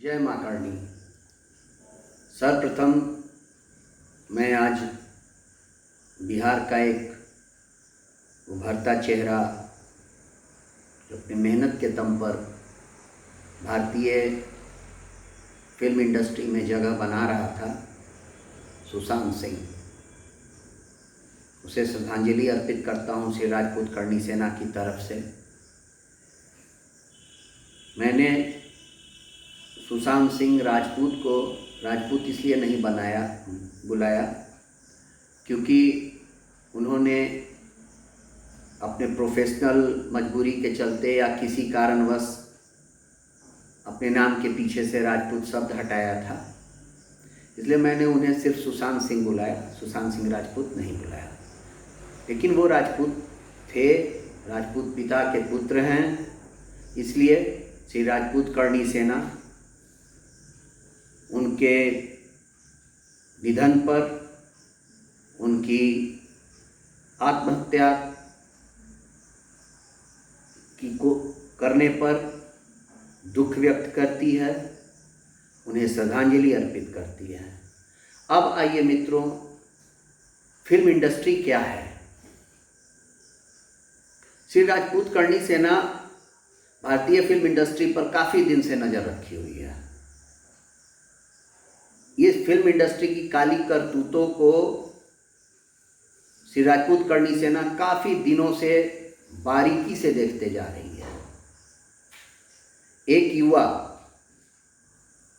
जय माँ करणी। सर्वप्रथम मैं आज बिहार का एक उभरता चेहरा जो अपनी मेहनत के दम पर भारतीय फिल्म इंडस्ट्री में जगह बना रहा था, सुशांत सिंह, उसे श्रद्धांजलि अर्पित करता हूँ श्री राजपूत करणी सेना की तरफ से। मैंने सुशांत सिंह राजपूत को राजपूत इसलिए नहीं बुलाया क्योंकि उन्होंने अपने प्रोफेशनल मजबूरी के चलते या किसी कारणवश अपने नाम के पीछे से राजपूत शब्द हटाया था, इसलिए मैंने उन्हें सिर्फ सुशांत सिंह बुलाया, सुशांत सिंह राजपूत नहीं बुलाया। लेकिन वो राजपूत थे, राजपूत पिता के पुत्र हैं, इसलिए श्री राजपूत करणी सेना उनके निधन पर, उनकी आत्महत्या को करने पर दुख व्यक्त करती है, उन्हें श्रद्धांजलि अर्पित करती है। अब आइए मित्रों, फिल्म इंडस्ट्री क्या है। श्री राजपूत करणी सेना भारतीय फिल्म इंडस्ट्री पर काफ़ी दिन से नज़र रखी हुई है। ये फिल्म इंडस्ट्री की काली करतूतों को श्री राजपूत करणी सेना काफ़ी दिनों से बारीकी से देखते जा रही है। एक युवा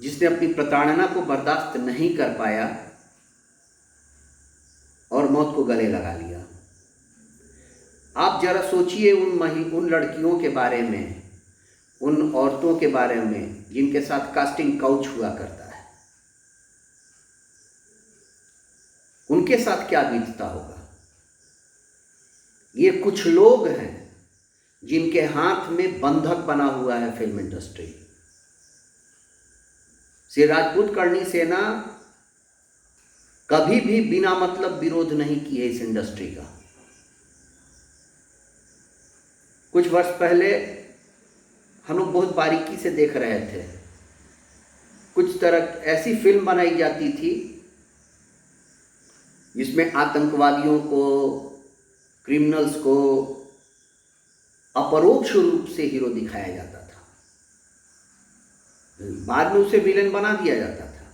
जिसने अपनी प्रताड़ना को बर्दाश्त नहीं कर पाया और मौत को गले लगा लिया। आप जरा सोचिए उन लड़कियों के बारे में, उन औरतों के बारे में जिनके साथ कास्टिंग काउच हुआ करता है, उनके साथ क्या बीतता होगा। ये कुछ लोग हैं जिनके हाथ में बंधक बना हुआ है फिल्म इंडस्ट्री। श्री राजपूत करणी सेना कभी भी बिना मतलब विरोध नहीं किए इस इंडस्ट्री का। कुछ वर्ष पहले हम लोग बहुत बारीकी से देख रहे थे, कुछ तरह ऐसी फिल्म बनाई जाती थी जिसमें आतंकवादियों को, क्रिमिनल्स को अपरोक्ष रूप से हीरो दिखाया जाता था, बाद में उसे विलेन बना दिया जाता था।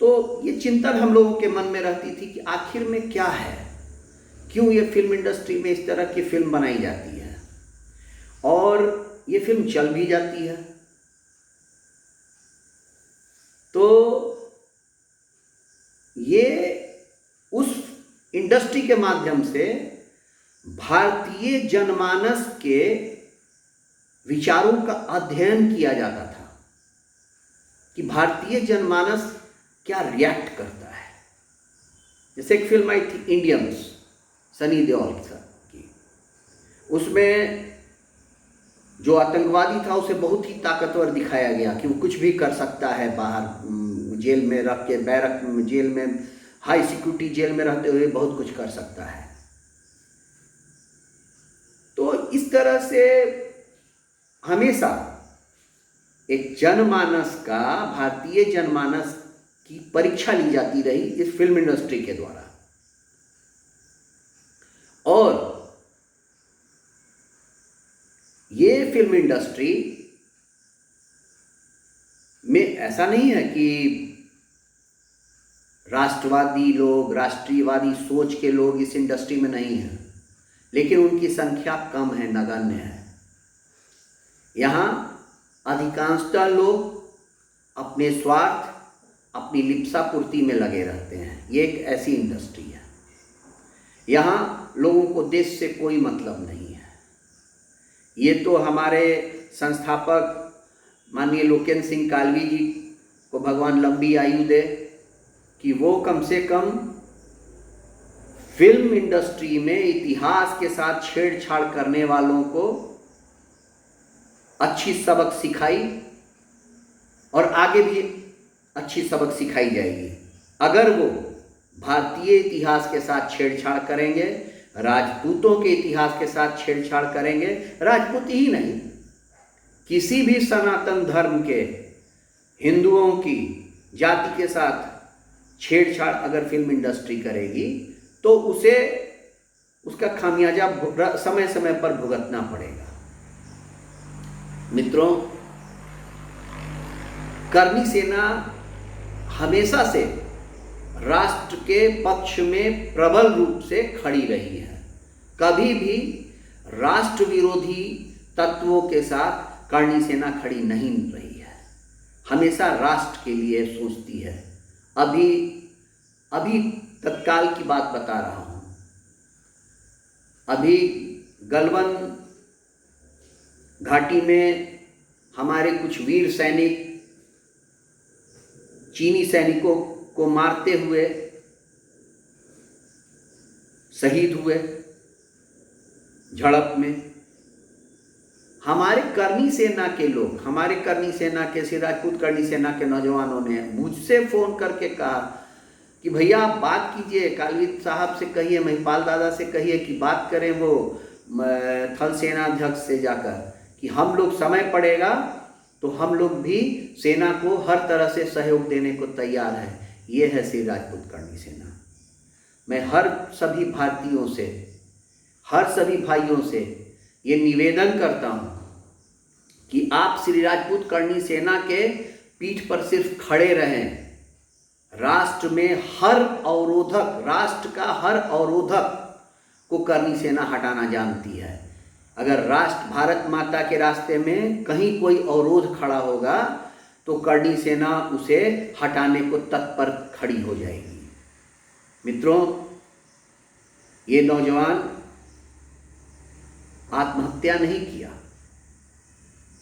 तो ये चिंतन हम लोगों के मन में रहती थी कि आखिर में क्या है, क्यों ये फिल्म इंडस्ट्री में इस तरह की फिल्म बनाई जाती है और ये फिल्म चल भी जाती है। तो ये उस इंडस्ट्री के माध्यम से भारतीय जनमानस के विचारों का अध्ययन किया जाता था कि भारतीय जनमानस क्या रिएक्ट करता है। जैसे एक फिल्म आई थी इंडियंस, सनी देओल की, उसमें जो आतंकवादी था उसे बहुत ही ताकतवर दिखाया गया कि वो कुछ भी कर सकता है, बाहर जेल में रख के, बैरक जेल में, हाई सिक्योरिटी जेल में रहते हुए बहुत कुछ कर सकता है। तो इस तरह से हमेशा एक जनमानस का, भारतीय जनमानस की परीक्षा ली जाती रही इस फिल्म इंडस्ट्री के द्वारा। और ये फिल्म इंडस्ट्री में ऐसा नहीं है कि राष्ट्रवादी लोग, राष्ट्रीयवादी सोच के लोग इस इंडस्ट्री में नहीं हैं, लेकिन उनकी संख्या कम है, नगण्य है। यहाँ अधिकांशतः लोग अपने स्वार्थ, अपनी लिप्सा पूर्ति में लगे रहते हैं। ये एक ऐसी इंडस्ट्री है, यहाँ लोगों को देश से कोई मतलब नहीं है। ये तो हमारे संस्थापक माननीय लोकेन्द्र सिंह कालवी जी को भगवान लंबी आयु दे कि वो कम से कम फिल्म इंडस्ट्री में इतिहास के साथ छेड़छाड़ करने वालों को अच्छी सबक सिखाई और आगे भी अच्छी सबक सिखाई जाएगी। अगर वो भारतीय इतिहास के साथ छेड़छाड़ करेंगे, राजपूतों के इतिहास के साथ छेड़छाड़ करेंगे, राजपूत ही नहीं, किसी भी सनातन धर्म के हिंदुओं की जाति के साथ छेड़छाड़ अगर फिल्म इंडस्ट्री करेगी तो उसे उसका खामियाजा समय समय पर भुगतना पड़ेगा। मित्रों, करनी सेना हमेशा से राष्ट्र के पक्ष में प्रबल रूप से खड़ी रही है। कभी भी राष्ट्र विरोधी तत्वों के साथ करनी सेना खड़ी नहीं रही है, हमेशा राष्ट्र के लिए सोचती है। अभी तत्काल की बात बता रहा हूं। अभी गलवान घाटी में हमारे कुछ वीर सैनिक चीनी सैनिकों को मारते हुए शहीद हुए झड़प में। हमारे करनी सेना के लोग, हमारे करनी सेना के श्री राजपूत करनी सेना के नौजवानों ने मुझसे फ़ोन करके कहा कि भैया आप बात कीजिए, कालवीर साहब से कहिए, महिपाल दादा से कहिए कि बात करें वो थल सेनाध्यक्ष से जाकर कि हम लोग समय पड़ेगा तो हम लोग भी सेना को हर तरह से सहयोग देने को तैयार हैं। ये है श्री राजपूत करनी सेना। मैं हर सभी भारतीयों से, हर सभी भाइयों से ये निवेदन करता हूँ कि आप श्री राजपूत करनी सेना के पीठ पर सिर्फ खड़े रहें। राष्ट्र में हर अवरोधक, राष्ट्र का हर अवरोधक को करनी सेना हटाना जानती है। अगर राष्ट्र भारत माता के रास्ते में कहीं कोई अवरोध खड़ा होगा तो करनी सेना उसे हटाने को तत्पर खड़ी हो जाएगी। मित्रों, ये नौजवान आत्महत्या नहीं किया,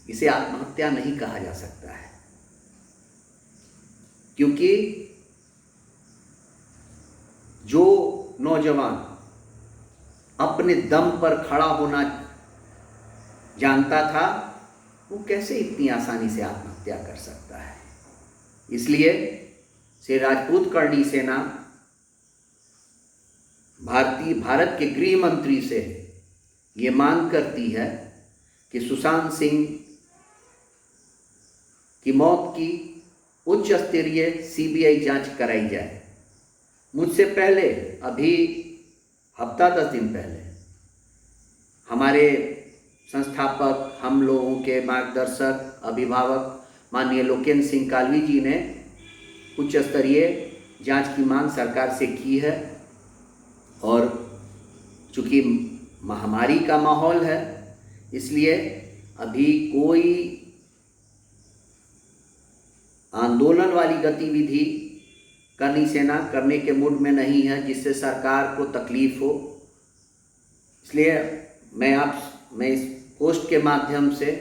इसे आत्महत्या नहीं कहा जा सकता है, क्योंकि जो नौजवान अपने दम पर खड़ा होना जानता था वो कैसे इतनी आसानी से आत्महत्या कर सकता है। इसलिए श्री राजपूत करनी सेना भारत के गृह मंत्री से ये मांग करती है कि सुशांत सिंह की मौत की उच्च स्तरीय सीबीआई जांच कराई जाए। मुझसे पहले, अभी हफ्ता 10 दिन पहले, हमारे संस्थापक, हम लोगों के मार्गदर्शक, अभिभावक माननीय लोकेन्द्र सिंह कालवी जी ने उच्च स्तरीय जांच की मांग सरकार से की है। और चूँकि महामारी का माहौल है इसलिए अभी कोई आंदोलन वाली गतिविधि करनी सेना करने के मूड में नहीं है जिससे सरकार को तकलीफ हो। इसलिए मैं इस पोस्ट के माध्यम से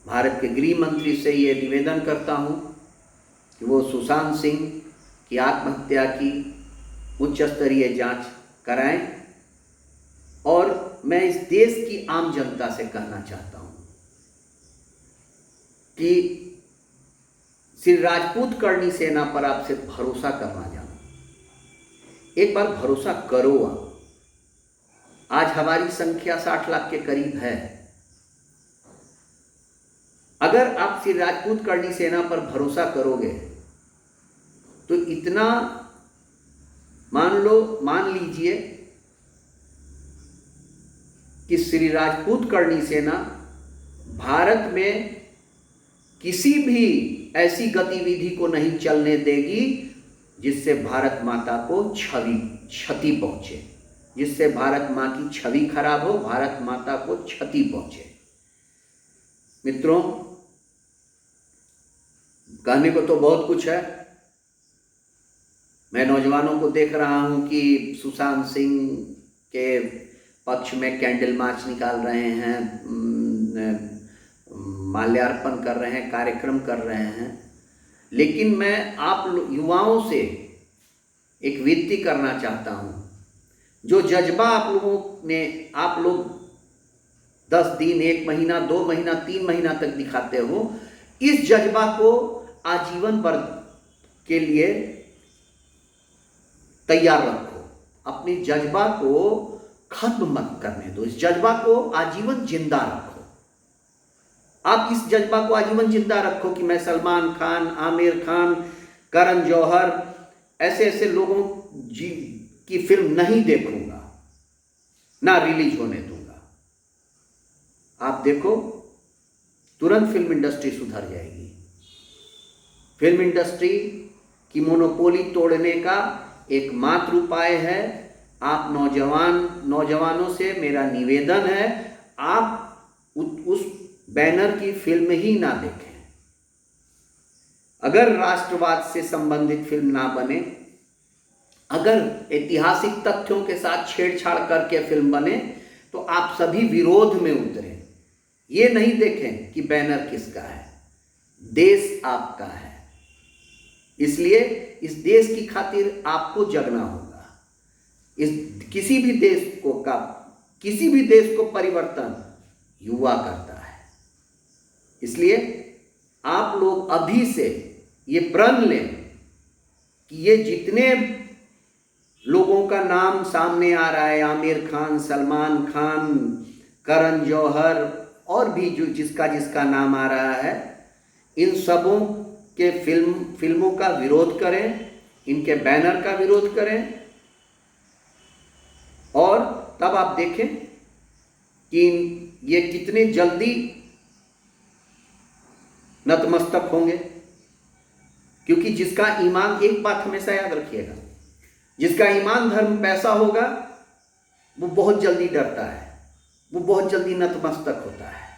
भारत के गृह मंत्री से ये निवेदन करता हूँ कि वो सुशांत सिंह की आत्महत्या की उच्च स्तरीय जांच कराएं। और मैं इस देश की आम जनता से कहना चाहता हूँ कि श्री राजपूत करनी सेना पर आपसे भरोसा करना जानो। एक बार भरोसा करो। आज हमारी संख्या 60 लाख के करीब है। अगर आप श्री राजपूत करनी सेना पर भरोसा करोगे तो इतना मान लीजिए कि श्री राजपूत करनी सेना भारत में किसी भी ऐसी गतिविधि को नहीं चलने देगी जिससे भारत माता को क्षति पहुंचे, जिससे भारत माँ की छवि खराब हो, भारत माता को क्षति पहुंचे। मित्रों, कहने को तो बहुत कुछ है। मैं नौजवानों को देख रहा हूं कि सुशांत सिंह के पक्ष में कैंडल मार्च निकाल रहे हैं, माल्यार्पण कर रहे हैं, कार्यक्रम कर रहे हैं। लेकिन मैं आप युवाओं से एक विनती करना चाहता हूं। जो जज्बा आप लोग 10 दिन, 1 महीना, 2 महीना, 3 महीना तक दिखाते हो, इस जज्बा को आजीवन भर के लिए तैयार रखो। अपने जज्बा को खत्म मत करने दो, इस जज्बा को आजीवन जिंदा रखो। आप इस जज्बा को आजीवन जिंदा रखो कि मैं सलमान खान, आमिर खान, करण जौहर, ऐसे ऐसे लोगों की फिल्म नहीं देखूंगा, ना रिलीज होने दूंगा। आप देखो, तुरंत फिल्म इंडस्ट्री सुधर जाएगी। फिल्म इंडस्ट्री की मोनोपोली तोड़ने का एकमात्र उपाय है, आप नौजवानों से मेरा निवेदन है, आप उस बैनर की फिल्म ही ना देखें। अगर राष्ट्रवाद से संबंधित फिल्म ना बने, अगर ऐतिहासिक तथ्यों के साथ छेड़छाड़ करके फिल्म बने, तो आप सभी विरोध में उतरें। ये नहीं देखें कि बैनर किसका है, देश आपका है। इसलिए इस देश की खातिर आपको जगना होगा। किसी भी देश को परिवर्तन युवा करता है। इसलिए आप लोग अभी से ये प्रण लें कि ये जितने लोगों का नाम सामने आ रहा है, आमिर खान, सलमान खान, करण जौहर और भी जो जिसका नाम आ रहा है, इन सबों के फिल्मों का विरोध करें, इनके बैनर का विरोध करें, और तब आप देखें कि ये कितने जल्दी नतमस्तक होंगे। क्योंकि जिसका ईमान, एक बात हमेशा याद रखिएगा, जिसका ईमान धर्म पैसा होगा वो बहुत जल्दी डरता है, वो बहुत जल्दी नतमस्तक होता है।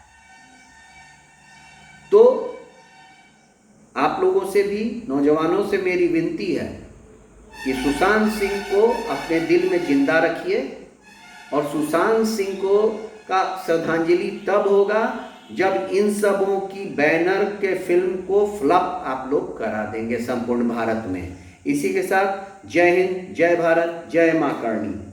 तो आप लोगों से भी, नौजवानों से मेरी विनती है कि सुशांत सिंह को अपने दिल में जिंदा रखिए, और सुशांत सिंह को का श्रद्धांजलि तब होगा जब इन सबों की बैनर के फिल्म को फ्लॉप आप लोग करा देंगे संपूर्ण भारत में। इसी के साथ जय हिंद, जय भारत, जय मां करणी।